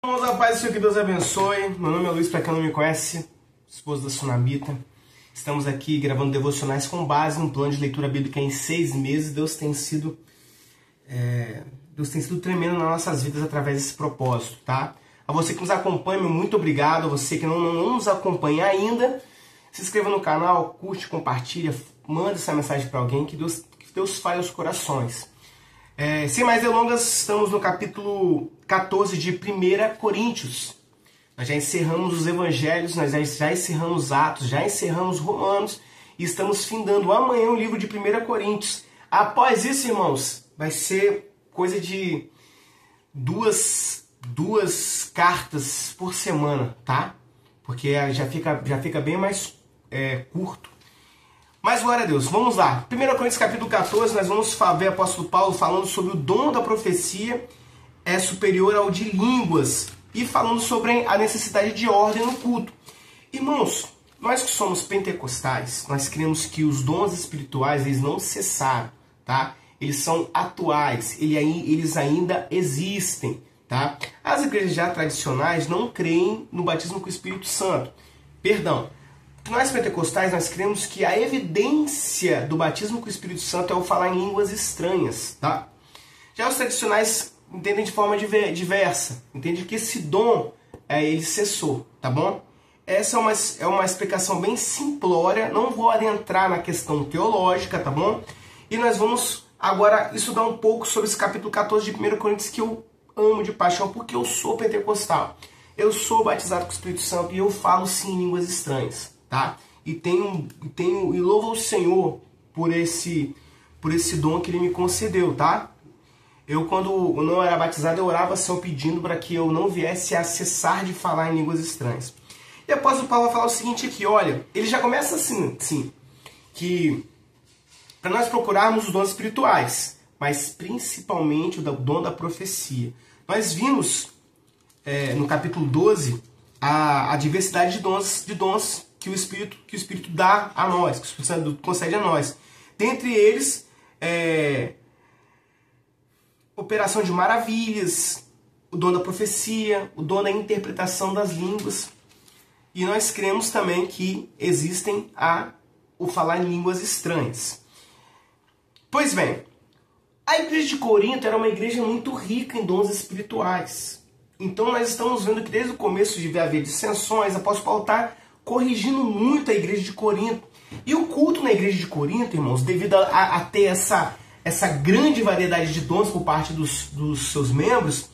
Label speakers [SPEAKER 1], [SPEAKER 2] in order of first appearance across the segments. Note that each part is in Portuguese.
[SPEAKER 1] Vamos à paz do Senhor, que Deus abençoe. Meu nome é Luiz, para quem não me conhece, esposo da Sunamita. Estamos aqui gravando devocionais com base num plano de leitura bíblica em 6 meses. Deus tem sido tremendo nas nossas vidas através desse propósito, tá? A você que nos acompanha, muito obrigado. A você que não nos acompanha ainda, se inscreva no canal, curte, compartilha, manda essa mensagem para alguém, que Deus fale aos corações. Sem mais delongas, estamos no capítulo 14 de 1 Coríntios. Nós já encerramos os evangelhos, nós já encerramos Atos, já encerramos Romanos e estamos findando amanhã o livro de 1 Coríntios. Após isso, irmãos, vai ser coisa de duas cartas por semana, tá? Porque já fica bem mais curto. Mas glória a Deus, vamos lá. 1 Coríntios capítulo 14, nós vamos ver o apóstolo Paulo falando sobre o dom da profecia é superior ao de línguas e falando sobre a necessidade de ordem no culto. Irmãos, nós que somos pentecostais, nós cremos que os dons espirituais eles não cessaram, tá? Eles são atuais, eles ainda existem, tá? As igrejas já tradicionais não creem no batismo com o Espírito Santo. Perdão. Nós pentecostais, nós cremos que a evidência do batismo com o Espírito Santo é o falar em línguas estranhas, tá? Já os tradicionais entendem de forma diversa, entendem que esse dom, ele cessou, tá bom? Essa é uma explicação bem simplória, não vou adentrar na questão teológica, tá bom? E nós vamos agora estudar um pouco sobre esse capítulo 14 de 1 Coríntios, que eu amo de paixão, porque eu sou pentecostal. Eu sou batizado com o Espírito Santo e eu falo sim em línguas estranhas. Tá? E louvo ao Senhor por esse dom que Ele me concedeu, tá? Eu, quando eu não era batizado, eu orava ao Senhor pedindo para que eu não viesse a cessar de falar em línguas estranhas. E o apóstolo Paulo vai falar o seguinte aqui, olha, ele já começa assim, que para nós procurarmos os dons espirituais, mas principalmente o dom da profecia. Nós vimos no capítulo 12 a diversidade de dons que o Espírito dá a nós, que o Espírito Santo concede a nós. Dentre eles, operação de maravilhas, o dom da profecia, o dom da interpretação das línguas. E nós cremos também que existem o falar em línguas estranhas. Pois bem, a igreja de Corinto era uma igreja muito rica em dons espirituais. Então nós estamos vendo que desde o começo de haver dissensões, o apóstolo Paulo está corrigindo muito a igreja de Corinto. E o culto na igreja de Corinto, irmãos, devido a ter essa grande variedade de dons por parte dos seus membros,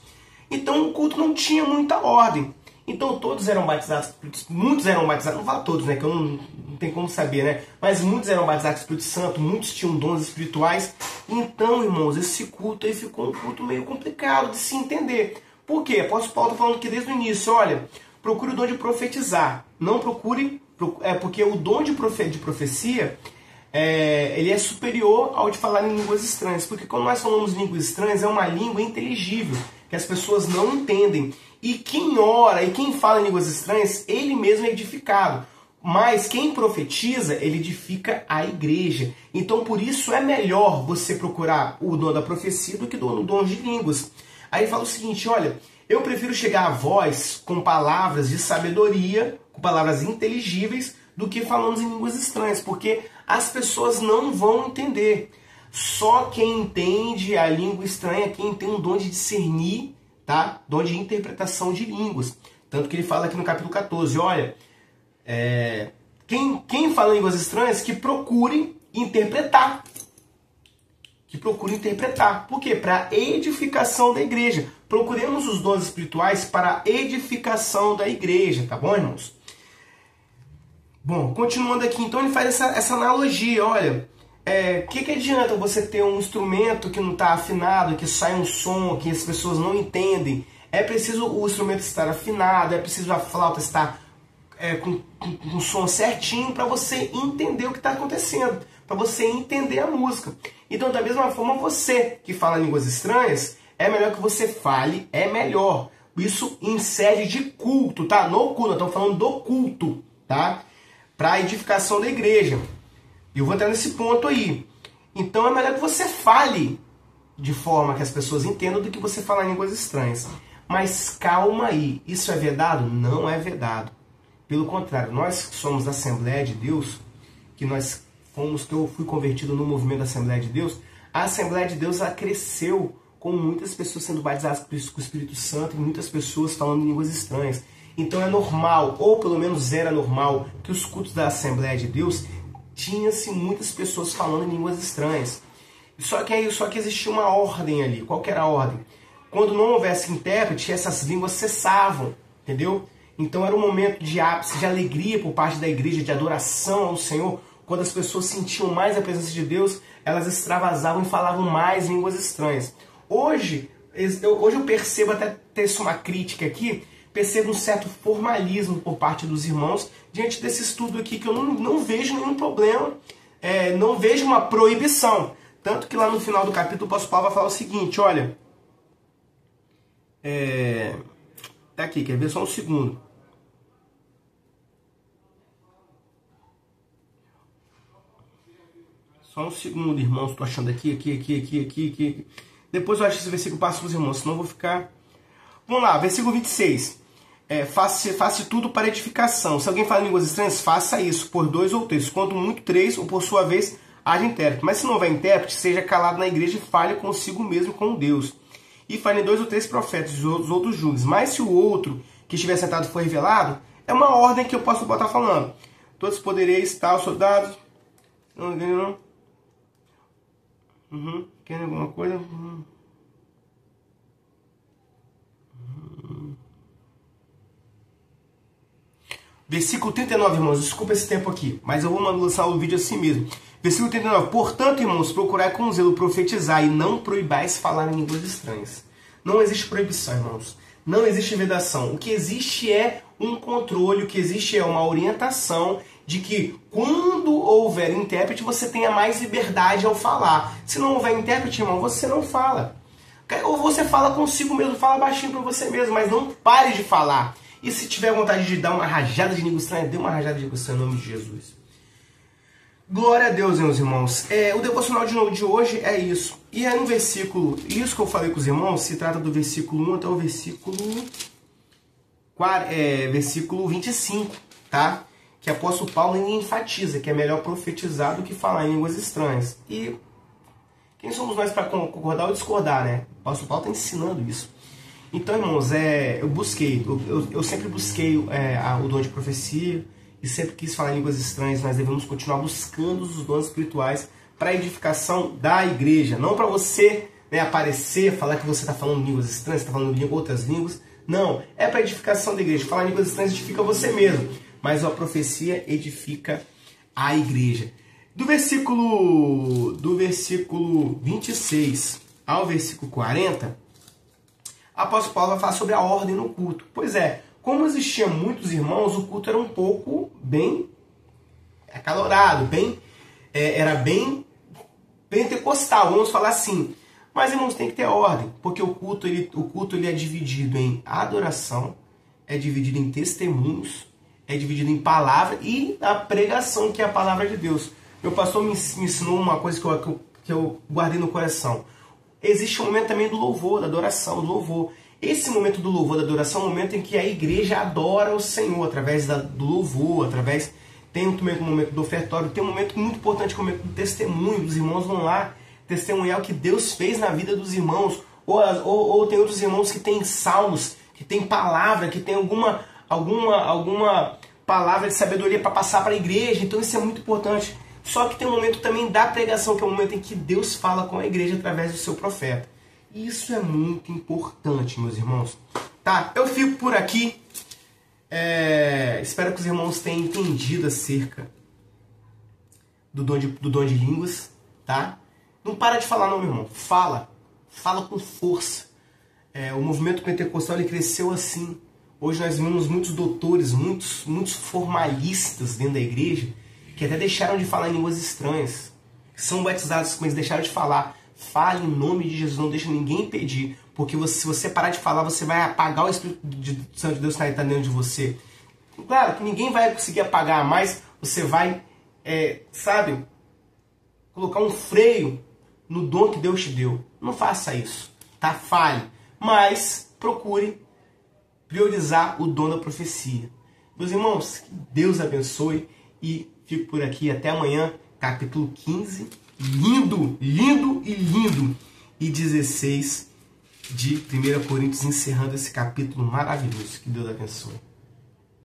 [SPEAKER 1] então o culto não tinha muita ordem. Então todos eram batizados, muitos eram batizados, não falo todos, né, que eu não tenho como saber, né, mas muitos eram batizados com o Espírito Santo, muitos tinham dons espirituais. Então, irmãos, esse culto aí ficou um culto meio complicado de se entender. Por quê? O apóstolo Paulo está falando aqui desde o início, olha, procure o dom de profetizar. Não procure, porque o dom de profecia, ele é superior ao de falar em línguas estranhas. Porque quando nós falamos línguas estranhas, é uma língua inteligível, que as pessoas não entendem. E quem ora e quem fala em línguas estranhas, ele mesmo é edificado. Mas quem profetiza, ele edifica a igreja. Então, por isso, é melhor você procurar o dom da profecia do que o dom de línguas. Aí fala o seguinte, olha, eu prefiro chegar a vós com palavras de sabedoria, com palavras inteligíveis, do que falando em línguas estranhas, porque as pessoas não vão entender. Só quem entende a língua estranha, quem tem um dom de discernir, tá? Dom de interpretação de línguas. Tanto que ele fala aqui no capítulo 14, olha, quem fala em línguas estranhas, que procure interpretar. Por quê? Para a edificação da igreja. Procuremos os dons espirituais para a edificação da igreja, tá bom, irmãos? Bom, continuando aqui, então ele faz essa analogia, olha, que adianta você ter um instrumento que não está afinado, que sai um som, que as pessoas não entendem? É preciso o instrumento estar afinado, é preciso a flauta estar com um som certinho para você entender o que está acontecendo, para você entender a música. Então, da mesma forma, você que fala línguas estranhas, é melhor que você fale, é melhor. Isso em sede de culto, tá? No culto, estamos falando do culto, tá? Para a edificação da igreja. E eu vou entrar nesse ponto aí. Então, é melhor que você fale de forma que as pessoas entendam do que você falar línguas estranhas. Mas calma aí, isso é vedado? Não é vedado. Pelo contrário, nós que somos da Assembleia de Deus, que eu fui convertido no movimento da Assembleia de Deus, a Assembleia de Deus ela cresceu com muitas pessoas sendo batizadas com o Espírito Santo e muitas pessoas falando línguas estranhas. Então é normal, ou pelo menos era normal, que os cultos da Assembleia de Deus tinha-se muitas pessoas falando em línguas estranhas. Só que existia uma ordem ali. Qual que era a ordem? Quando não houvesse intérprete, essas línguas cessavam, entendeu? Então era um momento de ápice, de alegria por parte da igreja, de adoração ao Senhor. Quando as pessoas sentiam mais a presença de Deus, elas extravasavam e falavam mais línguas estranhas. Hoje eu percebo, até ter uma crítica aqui, percebo um certo formalismo por parte dos irmãos diante desse estudo aqui, que eu não vejo nenhum problema, não vejo uma proibição. Tanto que lá no final do capítulo o apóstolo Paulo vai falar o seguinte, olha, tá aqui, quer ver só um segundo. Só um segundo, irmãos, estou achando aqui. Depois eu acho esse versículo passo para os irmãos, senão eu vou ficar... Vamos lá, versículo 26. Faça tudo para edificação. Se alguém fala em línguas estranhas, faça isso, por 2 ou 3. Quanto muito 3, ou por sua vez, haja intérprete. Mas se não houver intérprete, seja calado na igreja e fale consigo mesmo com Deus. E fale 2 ou 3 profetas, os outros julgues. Mas se o outro que estiver sentado for revelado, é uma ordem que eu posso botar falando. Todos podereis, tal, soldados... Não. Querem alguma coisa? Versículo 39, irmãos. Desculpa esse tempo aqui, mas eu vou lançar o vídeo assim mesmo. Versículo 39. Portanto, irmãos, procurai com zelo profetizar e não proibais falar em línguas estranhas. Não existe proibição, irmãos. Não existe vedação. O que existe é um controle, o que existe é uma orientação de que quando houver intérprete, você tenha mais liberdade ao falar. Se não houver intérprete, irmão, você não fala. Ou você fala consigo mesmo, fala baixinho para você mesmo, mas não pare de falar. E se tiver vontade de dar uma rajada de língua estranha, dê uma rajada de língua estranha em nome de Jesus. Glória a Deus, meus irmãos. O devocional de hoje é isso. E é no versículo, isso que eu falei com os irmãos, se trata do versículo 1 até o versículo 25, tá? Que o apóstolo Paulo enfatiza que é melhor profetizar do que falar em línguas estranhas. E quem somos nós para concordar ou discordar, né? O apóstolo Paulo está ensinando isso. Então, irmãos, eu sempre busquei o dom de profecia e sempre quis falar em línguas estranhas. Nós devemos continuar buscando os dons espirituais para a edificação da igreja. Não para você aparecer, falar que você está falando línguas estranhas, está falando outras línguas. Não, é para a edificação da igreja. Falar em línguas estranhas edifica você mesmo, mas a profecia edifica a igreja. Do versículo 26 ao versículo 40, o apóstolo Paulo vai falar sobre a ordem no culto. Pois é, como existiam muitos irmãos, o culto era um pouco bem acalorado, era bem pentecostal, vamos falar assim. Mas, irmãos, tem que ter ordem, porque o culto ele é dividido em adoração, é dividido em testemunhos, é dividido em palavra e a pregação, que é a palavra de Deus. Meu pastor me ensinou uma coisa que eu guardei no coração. Existe um momento também do louvor, da adoração, do louvor. Esse momento do louvor, da adoração, é um momento em que a igreja adora o Senhor, através do louvor, tem um momento do ofertório, tem um momento muito importante, que é o momento do testemunho. Os irmãos vão lá testemunhar o que Deus fez na vida dos irmãos. Ou tem outros irmãos que têm salmos, que têm palavra, que tem alguma palavra de sabedoria para passar para a igreja. Então isso é muito importante. Só que tem um momento também da pregação, que é o momento em que Deus fala com a igreja através do seu profeta. Isso é muito importante, meus irmãos. Tá, eu fico por aqui. Espero que os irmãos tenham entendido acerca do dom de línguas, tá? Não para de falar não, meu irmão. Fala com força. O movimento pentecostal ele cresceu assim. Hoje nós vemos muitos doutores, muitos formalistas dentro da igreja, que até deixaram de falar em línguas estranhas. São batizados, mas deixaram de falar. Fale em nome de Jesus, não deixa ninguém impedir. Porque se você parar de falar, você vai apagar o Espírito Santo de Deus que está dentro de você. Claro que ninguém vai conseguir apagar, mas você vai, colocar um freio no dom que Deus te deu. Não faça isso, tá? Fale. Mas procure priorizar o dom da profecia. Meus irmãos, que Deus abençoe e fico por aqui. Até amanhã, capítulo 15. Lindo, lindo e lindo. E 16 de 1 Coríntios, encerrando esse capítulo maravilhoso. Que Deus abençoe.